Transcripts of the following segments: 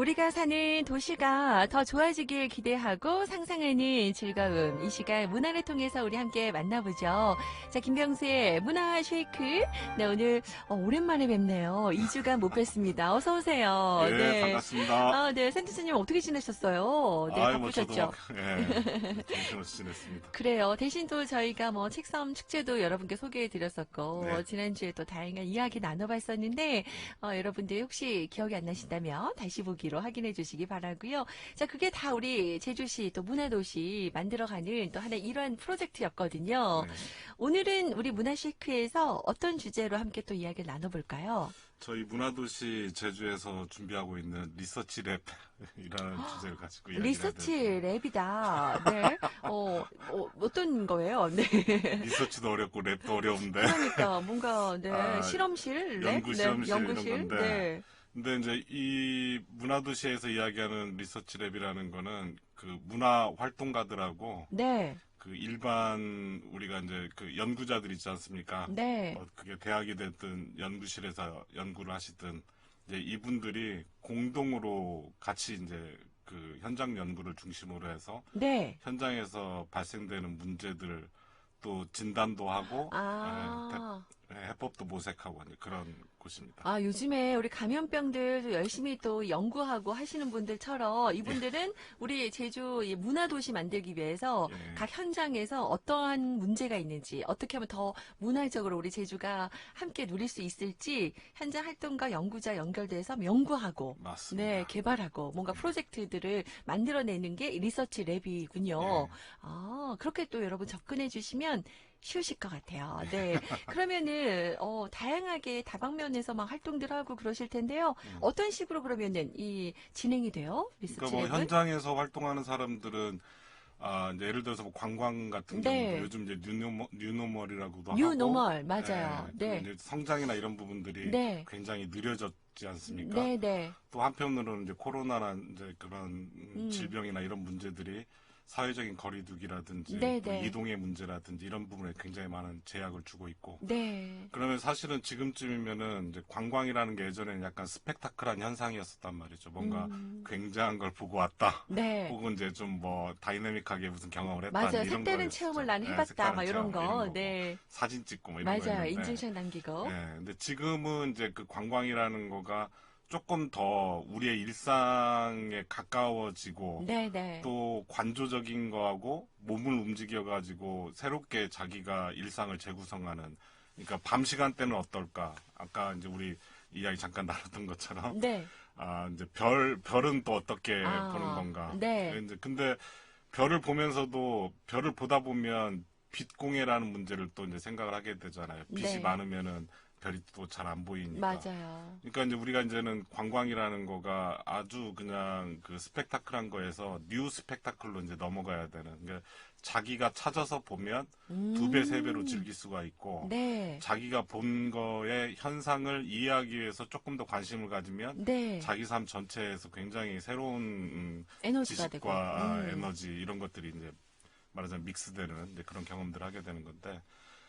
우리가 사는 도시가 더 좋아지길 기대하고 상상하는 즐거움. 이 시간 문화를 통해서 우리 함께 만나보죠. 자, 김병수의 문화 쉐이크. 네, 오늘 오랜만에 뵙네요. 2주간 못 뵀습니다. 어서 오세요. 예, 네. 반갑습니다. 네, 센터스님 어떻게 지내셨어요? 네, 바쁘셨죠? 저도 정신없이 지냈습니다. 그래요. 대신 또 저희가 뭐 책섬 축제도 여러분께 소개해드렸었고, 네. 지난주에 또 다양한 이야기 나눠봤었는데, 여러분들 혹시 기억이 안 나신다면 다시 보기로 확인해 주시기 바라고요. 자, 그게 다 우리 제주시 또 문화도시 만들어가는 또 하나의 일환 프로젝트였거든요. 네. 오늘은 우리 문화쉐이크에서 어떤 주제로 함께 또 이야기를 나눠볼까요? 저희 문화도시 제주에서 준비하고 있는 리서치 랩이라는 주제를 가지고 이야기를 리서치 해야 되는데 랩이다. 네. 어떤 거예요? 네. 리서치도 어렵고 랩도 어려운데 그러니까 뭔가 네, 실험실, 랩? 연구 네, 실험실 연구실. 이런 건데 네. 근데 이제 이 문화도시에서 이야기하는 리서치 랩이라는 거는 그 문화 활동가들하고 네. 그 일반 우리가 이제 그 연구자들 있지 않습니까? 네. 그게 대학이 됐든 연구실에서 연구를 하시든 이제 이분들이 공동으로 같이 이제 그 현장 연구를 중심으로 해서 네. 현장에서 발생되는 문제들 또 진단도 하고 아. 해법도 모색하고 이제 그런 곳입니다. 아, 요즘에 우리 감염병들 열심히 또 연구하고 하시는 분들처럼 이분들은 우리 제주 이 문화도시 만들기 위해서 예. 각 현장에서 어떠한 문제가 있는지, 어떻게 하면 더 문화적으로 우리 제주가 함께 누릴 수 있을지 현장 활동과 연구자 연결돼서 연구하고, 맞습니다. 네, 개발하고 뭔가 프로젝트들을 만들어내는 게 리서치 랩이군요. 예. 아, 그렇게 또 여러분 접근해 주시면 쉬우실 것 같아요. 네. 그러면은, 다양하게 다방면에서 막 활동들 하고 그러실 텐데요. 어떤 식으로 그러면은 이 진행이 돼요? 리서치 그러니까 뭐 랩은? 현장에서 활동하는 사람들은 이제 예를 들어서 뭐 관광 같은 네. 경우도 요즘 이제 뉴노멀이라고도 하고 뉴노멀, 맞아요. 그 네. 이제 성장이나 이런 부분들이 네. 굉장히 느려졌지 않습니까? 네, 네. 또 한편으로는 이제 코로나나 이제 그런 질병이나 이런 문제들이 사회적인 거리두기라든지 네, 또 네. 이동의 문제라든지 이런 부분에 굉장히 많은 제약을 주고 있고 네. 그러면 사실은 지금쯤이면은 이제 관광이라는 게 예전에는 약간 스펙타클한 현상이었었단 말이죠. 뭔가 굉장한 걸 보고 왔다. 네. 혹은 이제 좀 뭐 다이내믹하게 무슨 경험을 했다. 맞아요. 이런 색다른 거였죠. 체험을 나는 네, 해봤다. 색다른 막 이런 체험, 이런 거. 거고. 네. 사진 찍고 뭐 이런 맞아요. 거였는데. 인증샷 남기고. 근데 지금은 이제 그 관광이라는 거가 조금 더 우리의 일상에 가까워지고 네, 네. 또 관조적인 거하고 몸을 움직여가지고 새롭게 자기가 일상을 재구성하는 그러니까 밤 시간대는 어떨까? 아까 이제 우리 이야기 잠깐 나눴던 것처럼 네. 이제 별은 또 어떻게 보는 건가? 네. 이제 근데 별을 보면서도 별을 보다 보면 빛공해라는 문제를 또 이제 생각을 하게 되잖아요. 빛이 네. 많으면은 별이 또 잘 안 보이니까. 맞아요. 그러니까 이제 우리가 이제는 관광이라는 거가 아주 그냥 그 스펙타클한 거에서 뉴 스펙타클로 이제 넘어가야 되는. 그러니까 자기가 찾아서 보면 2배, 3배로 즐길 수가 있고 네. 자기가 본 거의 현상을 이해하기 위해서 조금 더 관심을 가지면 네. 자기 삶 전체에서 굉장히 새로운 에너지가 되고. 지식과 에너지 이런 것들이 이제 말하자면 믹스되는 이제 그런 경험들을 하게 되는 건데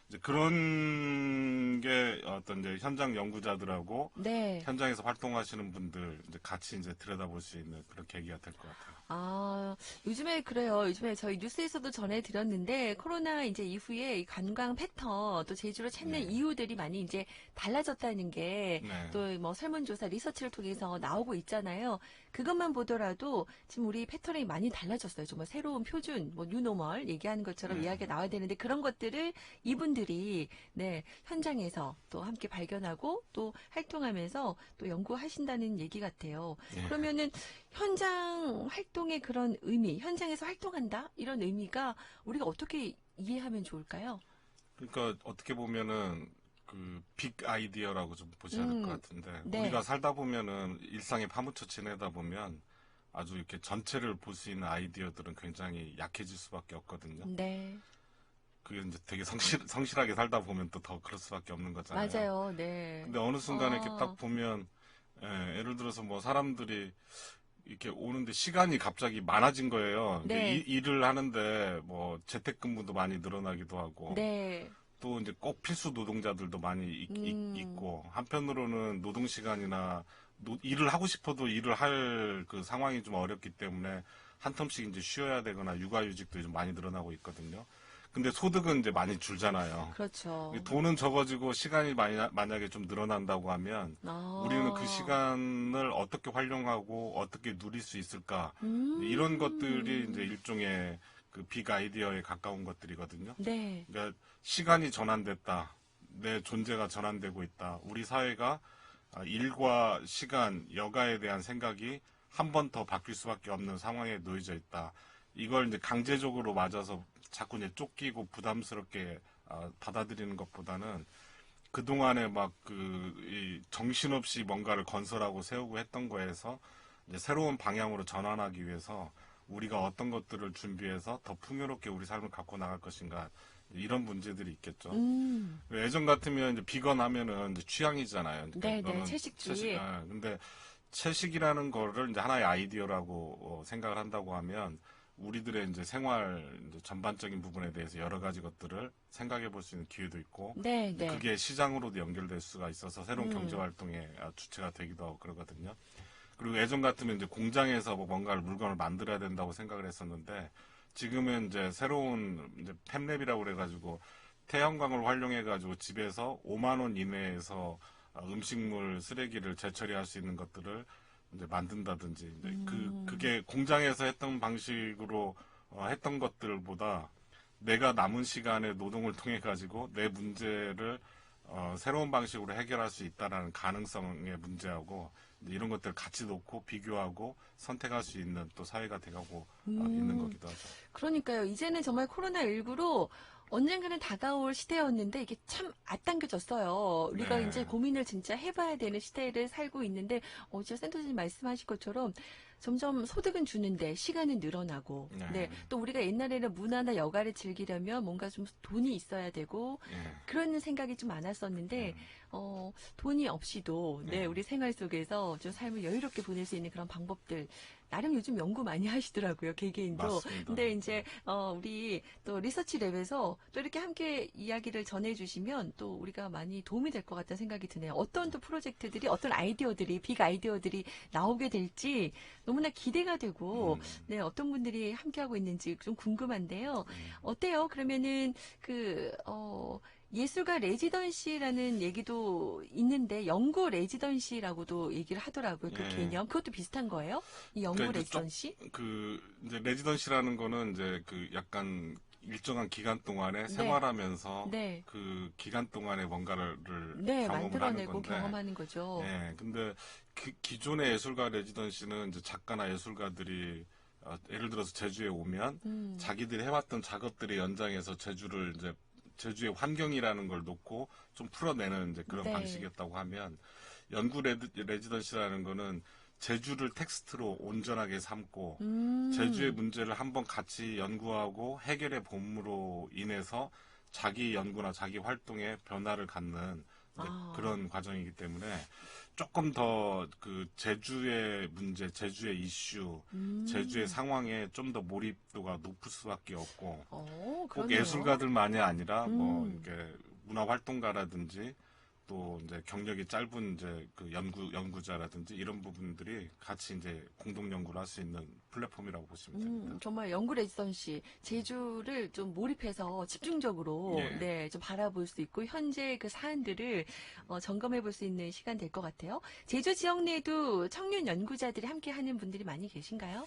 이제 그런 게 어떤 이제 현장 연구자들하고 네. 현장에서 활동하시는 분들 이제 같이 이제 들여다볼 수 있는 그런 계기가 될 것 같아요. 요즘에 그래요. 요즘에 저희 뉴스에서도 전해드렸는데, 코로나 이제 이후에 이 관광 패턴, 또 제주로 찾는 네. 이유들이 많이 이제 달라졌다는 게, 네. 또 뭐 설문조사 리서치를 통해서 나오고 있잖아요. 그것만 보더라도 지금 우리 패턴이 많이 달라졌어요. 정말 새로운 표준, 뭐 뉴노멀 얘기하는 것처럼 네. 이야기가 나와야 되는데, 그런 것들을 이분들이, 네, 현장에서 또 함께 발견하고 또 활동하면서 또 연구하신다는 얘기 같아요. 네. 그러면은 현장 활동의 그런 의미, 현장에서 활동한다? 이런 의미가 우리가 어떻게 이해하면 좋을까요? 그러니까 어떻게 보면은 그 빅 아이디어라고 좀 보셔야 될 것 같은데 네. 우리가 살다 보면은 일상에 파묻혀 지내다 보면 아주 이렇게 전체를 볼 수 있는 아이디어들은 굉장히 약해질 수밖에 없거든요. 네. 그게 이제 되게 성실하게 살다 보면 또 더 그럴 수밖에 없는 거잖아요. 맞아요. 네. 근데 어느 순간에 이렇게 딱 보면 예를 들어서 뭐 사람들이 이렇게 오는데 시간이 갑자기 많아진 거예요. 네. 일을 하는데 뭐 재택근무도 많이 늘어나기도 하고 네. 또 이제 꼭 필수 노동자들도 많이 있고 한편으로는 노동 시간이나 일을 하고 싶어도 일을 할 그 상황이 좀 어렵기 때문에 한 텀씩 이제 쉬어야 되거나 육아휴직도 좀 많이 늘어나고 있거든요. 근데 소득은 이제 많이 줄잖아요. 그렇죠. 돈은 적어지고 시간이 만약에 좀 늘어난다고 하면 우리는 그 아, 시간을 어떻게 활용하고 어떻게 누릴 수 있을까? 이런 것들이 이제 일종의 그 빅 아이디어에 가까운 것들이거든요. 네. 그러니까 시간이 전환됐다. 내 존재가 전환되고 있다. 우리 사회가 일과 시간, 여가에 대한 생각이 한 번 더 바뀔 수밖에 없는 상황에 놓여져 있다. 이걸 이제 강제적으로 맞아서 자꾸 이제 쫓기고 부담스럽게 받아들이는 것보다는 그동안에 막 정신없이 뭔가를 건설하고 세우고 했던 거에서 이제 새로운 방향으로 전환하기 위해서 우리가 어떤 것들을 준비해서 더 풍요롭게 우리 삶을 갖고 나갈 것인가 이런 문제들이 있겠죠. 예전 같으면 이제 비건 하면은 이제 취향이잖아요. 그러니까 네, 네. 너는 채식주의. 근데 채식이라는 거를 이제 하나의 아이디어라고 생각을 한다고 하면 우리들의 이제 생활 이제 전반적인 부분에 대해서 여러 가지 것들을 생각해 볼 수 있는 기회도 있고 네, 네. 그게 시장으로도 연결될 수가 있어서 새로운 음. 경제 활동의 주체가 되기도 하고 그러거든요. 그리고 예전 같으면 이제 공장에서 뭐 뭔가를 물건을 만들어야 된다고 생각을 했었는데 지금은 이제 새로운 이제 팹랩이라고 그래가지고 태양광을 활용해가지고 집에서 5만 원 이내에서 음식물 쓰레기를 재처리할 수 있는 것들을 이제 만든다든지 이제 그게 공장에서 했던 방식으로 했던 것들보다 내가 남은 시간에 노동을 통해 가지고 내 문제를 새로운 방식으로 해결할 수 있다라는 가능성의 문제하고 이런 것들을 같이 놓고 비교하고 선택할 수 있는 또 사회가 돼가고 있는 거기도 하죠. 그러니까요. 이제는 정말 코로나19로 언젠가는 다가올 시대였는데 이게 참 앞당겨졌어요. 우리가 네. 이제 고민을 진짜 해봐야 되는 시대를 살고 있는데 진짜 센터장님 말씀하신 것처럼 점점 소득은 주는데 시간은 늘어나고 네. 네. 또 우리가 옛날에는 문화나 여가를 즐기려면 뭔가 좀 돈이 있어야 되고 예. 그런 생각이 좀 많았었는데 돈이 없이도 네, 우리 생활 속에서 좀 삶을 여유롭게 보낼 수 있는 그런 방법들 나름 요즘 연구 많이 하시더라고요, 개개인도. 맞습니다. 근데 이제 우리 또 리서치 랩에서 또 이렇게 함께 이야기를 전해주시면 또 우리가 많이 도움이 될 것 같다는 생각이 드네요. 어떤 또 프로젝트들이 어떤 아이디어들이 빅 아이디어들이 나오게 될지 너무나 기대가 되고 네 어떤 분들이 함께 하고 있는지 좀 궁금한데요. 어때요? 그러면은 예술가 레지던시라는 얘기도 있는데 연구 레지던시라고도 얘기를 하더라고요. 그 예. 개념 그것도 비슷한 거예요? 이 연구 그러니까 이제 레지던시? 이제 레지던시라는 거는 이제 그 약간 일정한 기간 동안에 네. 생활하면서 네. 그 기간 동안에 뭔가를 네, 경험을 하는 만들어내고 건데 경험하는 거죠. 예, 근데 기존의 예술가 레지던시는 이제 작가나 예술가들이 예를 들어서 제주에 오면 자기들이 해왔던 작업들의 연장에서 제주의 환경이라는 걸 놓고 좀 풀어내는 이제 그런 네. 방식이었다고 하면 연구 레지던시라는 거는 제주를 텍스트로 온전하게 삼고 제주의 문제를 한번 같이 연구하고 해결해 봄으로 인해서 자기 연구나 자기 활동에 변화를 갖는 이제 그런 과정이기 때문에 조금 더 그 제주의 문제, 제주의 이슈, 제주의 상황에 좀 더 몰입도가 높을 수밖에 없고 꼭 그러네요. 예술가들만이 아니라 뭐 이렇게 문화 활동가라든지 또 이제 경력이 짧은 이제 그 연구자라든지 이런 부분들이 같이 이제 공동 연구를 할 수 있는 플랫폼이라고 보시면 됩니다. 정말 연구 레지던시 제주를 좀 몰입해서 집중적으로 예. 네, 좀 바라볼 수 있고 현재 그 사안들을 점검해 볼 수 있는 시간 될 것 같아요. 제주 지역 내에도 청년 연구자들이 함께 하는 분들이 많이 계신가요?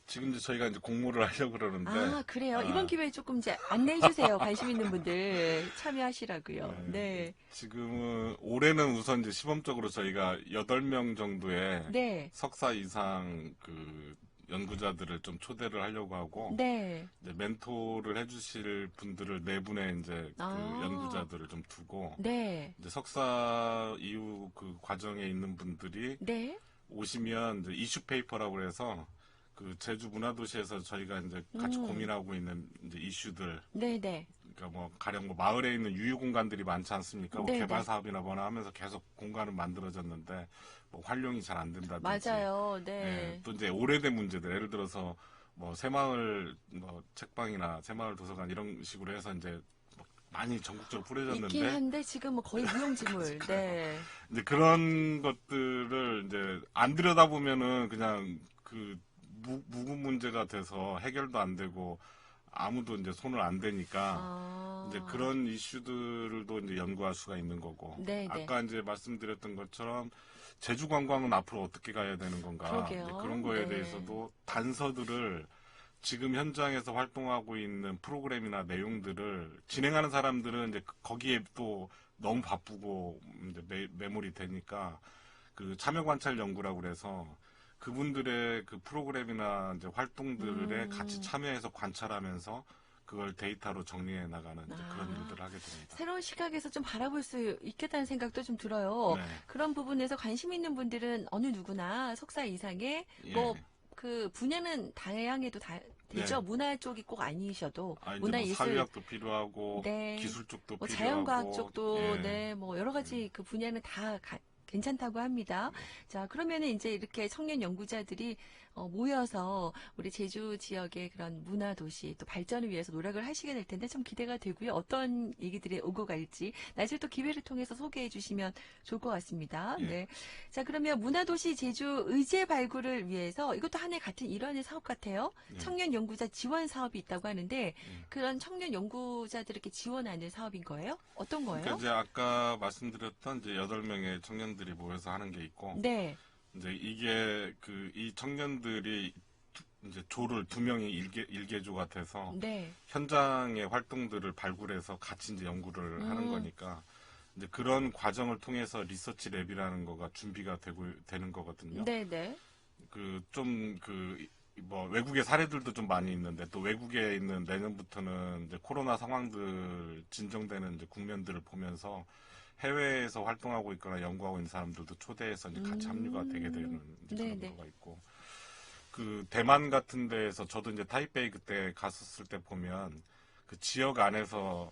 지금 이제 저희가 이제 공모를 하려고 그러는데 아, 그래요. 이번 기회에 조금 이제 안내해 주세요. 관심 있는 분들 참여하시라고요. 네. 지금은 올해는 우선 이제 시범적으로 저희가 8명 정도의 네. 석사 이상 그 연구자들을 좀 초대를 하려고 하고 네. 이제 멘토를 해주실 분들을 네 분의 이제 그 연구자들을 좀 두고 네. 이제 석사 이후 그 과정에 있는 분들이 네. 오시면 이제 이슈 페이퍼라고 해서 그 제주 문화도시에서 저희가 이제 같이 고민하고 있는 이제 이슈들 네, 네. 그러니까 뭐 가령 뭐 마을에 있는 유휴 공간들이 많지 않습니까? 뭐 네, 개발 네. 사업이나 뭐나 하면서 계속 공간은 만들어졌는데 뭐 활용이 잘 안 된다든지 맞아요. 예, 네. 또 이제 오래된 문제들 예를 들어서 뭐 새마을 뭐 책방이나 새마을 도서관 이런 식으로 해서 이제 뭐 많이 전국적으로 있긴 뿌려졌는데 한데 지금 뭐 거의 무용지물. 네. 이제 그런 것들을 이제 안 들여다보면은 그냥 그 무분 문제가 돼서 해결도 안 되고 아무도 이제 손을 안 대니까 이제 아, 그런 이슈들도 이제 연구할 수가 있는 거고 네네. 아까 이제 말씀드렸던 것처럼 제주 관광은 앞으로 어떻게 가야 되는 건가 이제 그러게요. 그런 거에 네. 대해서도 단서들을 지금 현장에서 활동하고 있는 프로그램이나 내용들을 진행하는 사람들은 이제 거기에 또 너무 바쁘고 이제 매몰이 되니까 그 참여 관찰 연구라고 그래서 그분들의 그 프로그램이나 이제 활동들에 같이 음, 참여해서 관찰하면서 그걸 데이터로 정리해 나가는 이제 그런 아, 일들을 하게 됩니다. 새로운 시각에서 좀 바라볼 수 있겠다는 생각도 좀 들어요. 네, 그런 부분에서 관심 있는 분들은 어느 누구나 석사 이상의 예, 뭐 그 분야는 다양해도 네. 되죠. 문화 쪽이 꼭 아니셔도 아 이제 문화 뭐 예술 사회학도 필요하고 네. 기술 쪽도 뭐 자연과학 필요하고 쪽도 예, 네, 뭐 여러 가지 그 분야는 다 괜찮다고 합니다. 네, 자, 그러면은 이제 이렇게 청년 연구자들이 모여서 우리 제주 지역의 그런 문화 도시 또 발전을 위해서 노력을 하시게 될 텐데 좀 기대가 되고요. 어떤 얘기들이 오고 갈지 나중에 또 기회를 통해서 소개해 주시면 좋을 것 같습니다. 예, 네. 자, 그러면 문화도시 제주 의제 발굴을 위해서 이것도 하나의 같은 일환의 사업 같아요. 예, 청년 연구자 지원 사업이 있다고 하는데 예. 그런 청년 연구자들에게 지원하는 사업인 거예요? 어떤 그러니까 거예요? 이제 아까 말씀드렸던 이제 8명의 청년들이 모여서 하는 게 있고 네. 이제 이게 그 이 청년들이 이제 조를 2명이 일개조가 돼서 네. 현장의 활동들을 발굴해서 같이 이제 연구를 하는 음, 거니까 이제 그런 과정을 통해서 리서치 랩이라는 거가 준비가 되는 거거든요. 네네. 그 좀 뭐 외국의 사례들도 좀 많이 있는데 또 외국에 있는 내년부터는 이제 코로나 상황들 진정되는 이제 국면들을 보면서 해외에서 활동하고 있거나 연구하고 있는 사람들도 초대해서 이제 같이 합류가 되게 되는 이제 그런 네네. 거가 있고 그 대만 같은 데에서 저도 이제 타이베이 그때 갔었을 때 보면 그 지역 안에서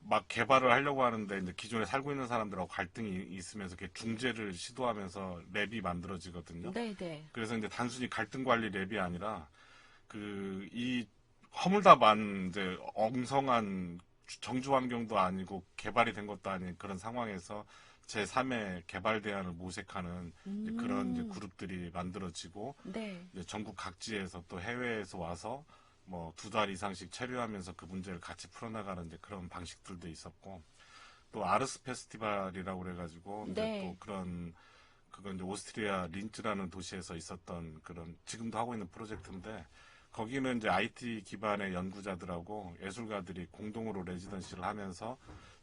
막 개발을 하려고 하는데 이제 기존에 살고 있는 사람들하고 갈등이 있으면서 이렇게 중재를 시도하면서 랩이 만들어지거든요. 네네. 그래서 이제 단순히 갈등 관리 랩이 아니라 그 이 허물다만 이제 엉성한 정주 환경도 아니고 개발이 된 것도 아닌 그런 상황에서 제3의 개발 대안을 모색하는 이제 그런 이제 음, 그룹들이 만들어지고 네. 이제 전국 각지에서 또 해외에서 와서 뭐 2달 이상씩 체류하면서 그 문제를 같이 풀어나가는 이제 그런 방식들도 있었고 또 아르스 페스티벌이라고 그래가지고 이제 또 네. 그런 그건 이제 오스트리아 린츠라는 도시에서 있었던 그런 지금도 하고 있는 프로젝트인데 거기는 이제 IT 기반의 연구자들하고 예술가들이 공동으로 레지던시를 하면서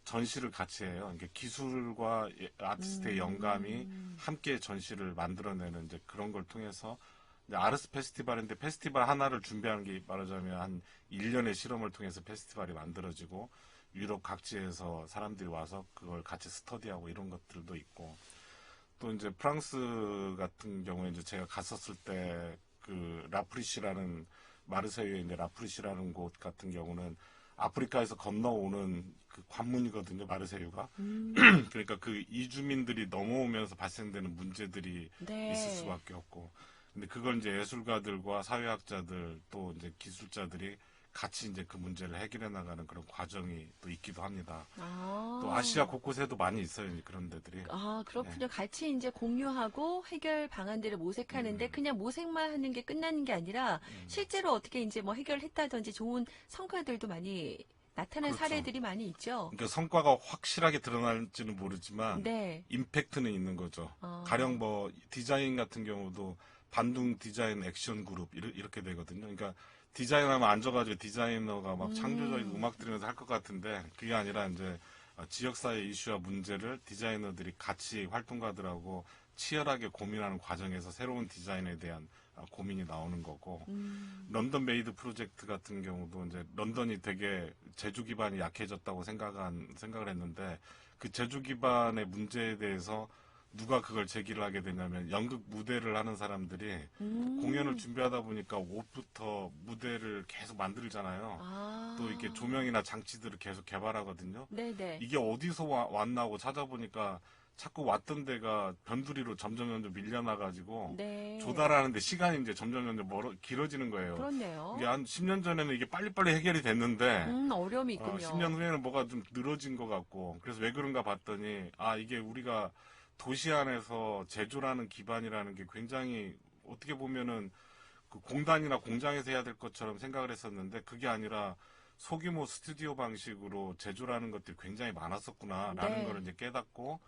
전시를 같이 해요. 이게 기술과 아티스트의 영감이 음, 함께 전시를 만들어내는 이제 그런 걸 통해서 이제 아르스 페스티벌인데 페스티벌 하나를 준비하는 게 말하자면 한 1년의 실험을 통해서 페스티벌이 만들어지고 유럽 각지에서 사람들이 와서 그걸 같이 스터디하고 이런 것들도 있고 또 이제 프랑스 같은 경우에 이제 제가 갔었을 때 그 라프리시라는 마르세유에 있는 라프리시라는 곳 같은 경우는 아프리카에서 건너오는 그 관문이거든요, 마르세유가. 음, 그러니까 그 이주민들이 넘어오면서 발생되는 문제들이 있을 네. 수밖에 없고. 근데 그걸 이제 예술가들과 사회학자들 또 이제 기술자들이 같이 이제 그 문제를 해결해 나가는 그런 과정이 또 있기도 합니다. 또 아시아 아, 곳곳에도 많이 있어요, 이제 그런 데들이. 아, 네. 그렇군요. 같이 이제 공유하고 해결 방안들을 모색하는데 그냥 모색만 하는 게 끝나는 게 아니라 실제로 어떻게 이제 뭐 해결했다든지 좋은 성과들도 많이 나타난 그렇죠. 사례들이 많이 있죠. 그러니까 성과가 확실하게 드러날지는 모르지만 네. 임팩트는 있는 거죠. 가령 어, 뭐 디자인 같은 경우도 반둥 디자인 액션 그룹 이렇게 되거든요. 그러니까 디자인하면 앉아가지고 디자이너가 막 창조적인 음, 음악 들으면서 할 것 같은데 그게 아니라 이제 지역사회 이슈와 문제를 디자이너들이 같이 활동가들하고 치열하게 고민하는 과정에서 새로운 디자인에 대한 고민이 나오는 거고 런던 메이드 프로젝트 같은 경우도 이제 런던이 되게 제조 기반이 약해졌다고 생각을 했는데 그 제조 기반의 문제에 대해서 누가 그걸 제기를 하게 되냐면 연극 무대를 하는 사람들이 공연을 음, 준비하다 보니까 옷부터 무대를 계속 만들잖아요. 또 아, 이렇게 조명이나 장치들을 계속 개발하거든요. 네네. 이게 어디서 왔나 하고 찾아보니까 자꾸 왔던 데가 변두리로 점점 밀려나가지고 네. 조달하는데 시간이 이제 점점 길어지는 거예요. 그렇네요. 이게 한 10년 전에는 이게 빨리빨리 해결이 됐는데 어려움이 있군요. 10년 후에는 뭐가 좀 늘어진 것 같고 그래서 왜 그런가 봤더니 이게 우리가 도시 안에서 제조라는 기반이라는 게 굉장히 어떻게 보면은 그 공단이나 공장에서 해야 될 것처럼 생각을 했었는데 그게 아니라 소규모 스튜디오 방식으로 제조라는 것들이 굉장히 많았었구나라는 네. 걸 이제 깨닫고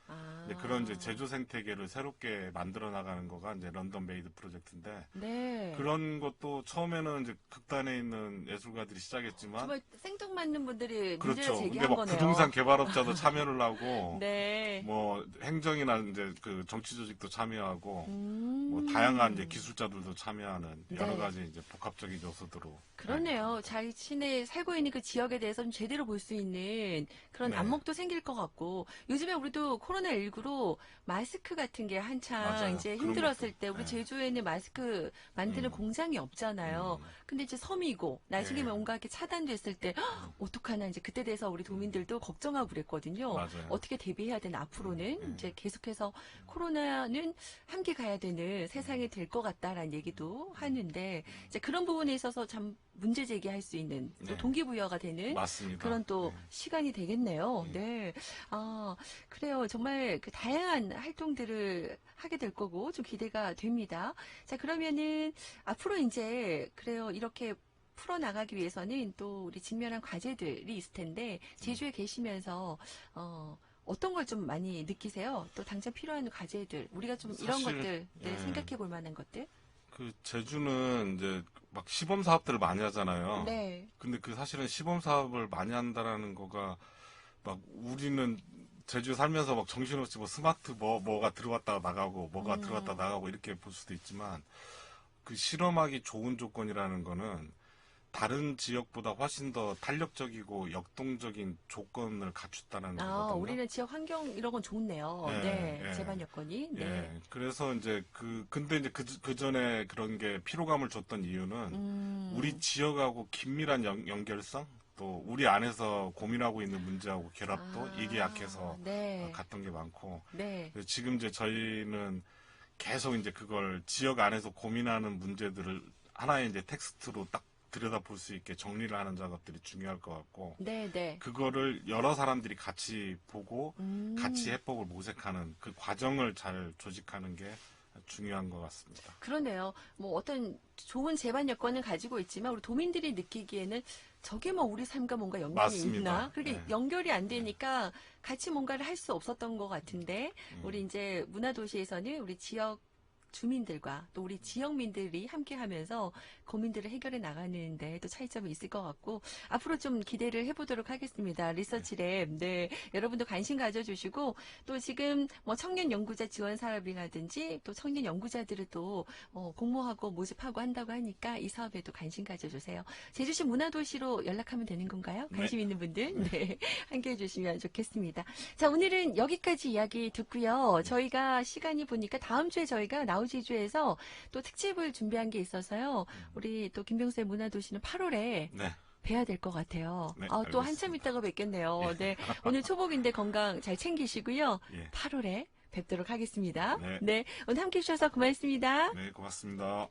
이제 그런 이제 제조 생태계를 새롭게 만들어 나가는 거가 이제 런던 메이드 프로젝트인데 네. 그런 것도 처음에는 이제 극단에 있는 예술가들이 시작했지만 정말 생뚱맞는 분들이 문제를 그렇죠. 근데 제기한 막 거네요. 부동산 개발업자도 참여를 하고 네. 뭐 행정이나 이제 그 정치 조직도 참여하고 음. 뭐 다양한 이제 기술자들도 참여하는 여러 네. 가지 이제 복합적인 요소들로 그렇네요. 자신의 살고 있는 그 지역에 대해서 좀 제대로 볼 수 있는 그런 네. 안목도 생길 것 같고 요즘에 우리도 코로나19로 마스크 같은 게 한창 맞아요. 이제 그런 힘들었을 것도. 때 우리 네. 제주에는 마스크 만드는 공장이 없잖아요. 근데 이제 섬이고 나중에 네. 뭔가 이렇게 차단됐을 때 어떡하나 이제 그때 대해서 우리 도민들도 걱정하고 그랬거든요. 맞아요. 어떻게 대비해야 되나 앞으로는 네. 이제 계속해서 코로나는 함께 가야 되는 세상이 될 것 같다라는 얘기도 하는데 이제 그런 부분에 있어서 참 문제 제기할 수 있는 또 네. 동기부여가 되는 맞습니다. 그런 또 네. 시간이 되겠네요. 네. 네. 그래요. 정말 그 다양한 활동들을 하게 될 거고 좀 기대가 됩니다. 자, 그러면은 앞으로 이제 그래요. 이렇게 풀어나가기 위해서는 또 우리 직면한 과제들이 있을 텐데 제주에 계시면서 어떤 걸 좀 많이 느끼세요? 또 당장 필요한 과제들, 우리가 좀 이런 사실, 것들 예. 생각해 볼 만한 것들? 그 제주는 이제 막 시범 사업들을 많이 하잖아요. 네. 근데 그 사실은 시범 사업을 많이 한다라는 거가 막 우리는 제주 살면서 막 정신없이 뭐 스마트 뭐가 들어왔다 나가고 뭐가 들어왔다 나가고 이렇게 볼 수도 있지만 그 실험하기 좋은 조건이라는 거는 다른 지역보다 훨씬 더 탄력적이고 역동적인 조건을 갖췄다는 거거든요. 우리는 지역 환경 이런 건 좋네요. 예, 네. 예. 제반 여건이. 네. 예, 그래서 이제 근데 이제 그 전에 그런 게 피로감을 줬던 이유는 우리 지역하고 긴밀한 연결성, 또 우리 안에서 고민하고 있는 문제하고 결합도 이게 약해서 네. 갔던 게 많고, 네. 그래서 지금 이제 저희는 계속 이제 그걸 지역 안에서 고민하는 문제들을 하나의 이제 텍스트로 딱 들여다볼 수 있게 정리를 하는 작업들이 중요할 것 같고, 네, 네. 그거를 여러 사람들이 같이 보고 같이 해법을 모색하는 그 과정을 잘 조직하는 게 중요한 것 같습니다. 그러네요. 뭐 어떤 좋은 제반 여건을 가지고 있지만 우리 도민들이 느끼기에는 저게 뭐 우리 삶과 뭔가 연관이 맞습니다. 있나? 그렇게 네. 연결이 안 되니까 같이 뭔가를 할 수 없었던 것 같은데 우리 이제 문화도시에서는 우리 지역 주민들과 또 우리 지역민들이 함께 하면서 고민들을 해결해 나가는데 또 차이점이 있을 것 같고 앞으로 좀 기대를 해보도록 하겠습니다. 리서치랩. 네. 여러분도 관심 가져주시고 또 지금 뭐 청년 연구자 지원 사업이라든지 또 청년 연구자들을 또 공모하고 모집하고 한다고 하니까 이 사업에도 관심 가져주세요. 제주시 문화도시로 연락하면 되는 건가요? 관심 있는 분들? 네. 함께 해주시면 좋겠습니다. 자, 오늘은 여기까지 이야기 듣고요. 저희가 시간이 보니까 다음 주에 저희가 나우제주에서 또 특집을 준비한 게 있어서요. 우리 또 김병수의 문화도시는 8월에 네. 뵈야 될 것 같아요. 네, 또 알겠습니다. 한참 있다가 뵙겠네요. 네. 오늘 초복인데 건강 잘 챙기시고요. 예. 8월에 뵙도록 하겠습니다. 네. 네. 오늘 함께 해주셔서 고맙습니다. 네, 고맙습니다.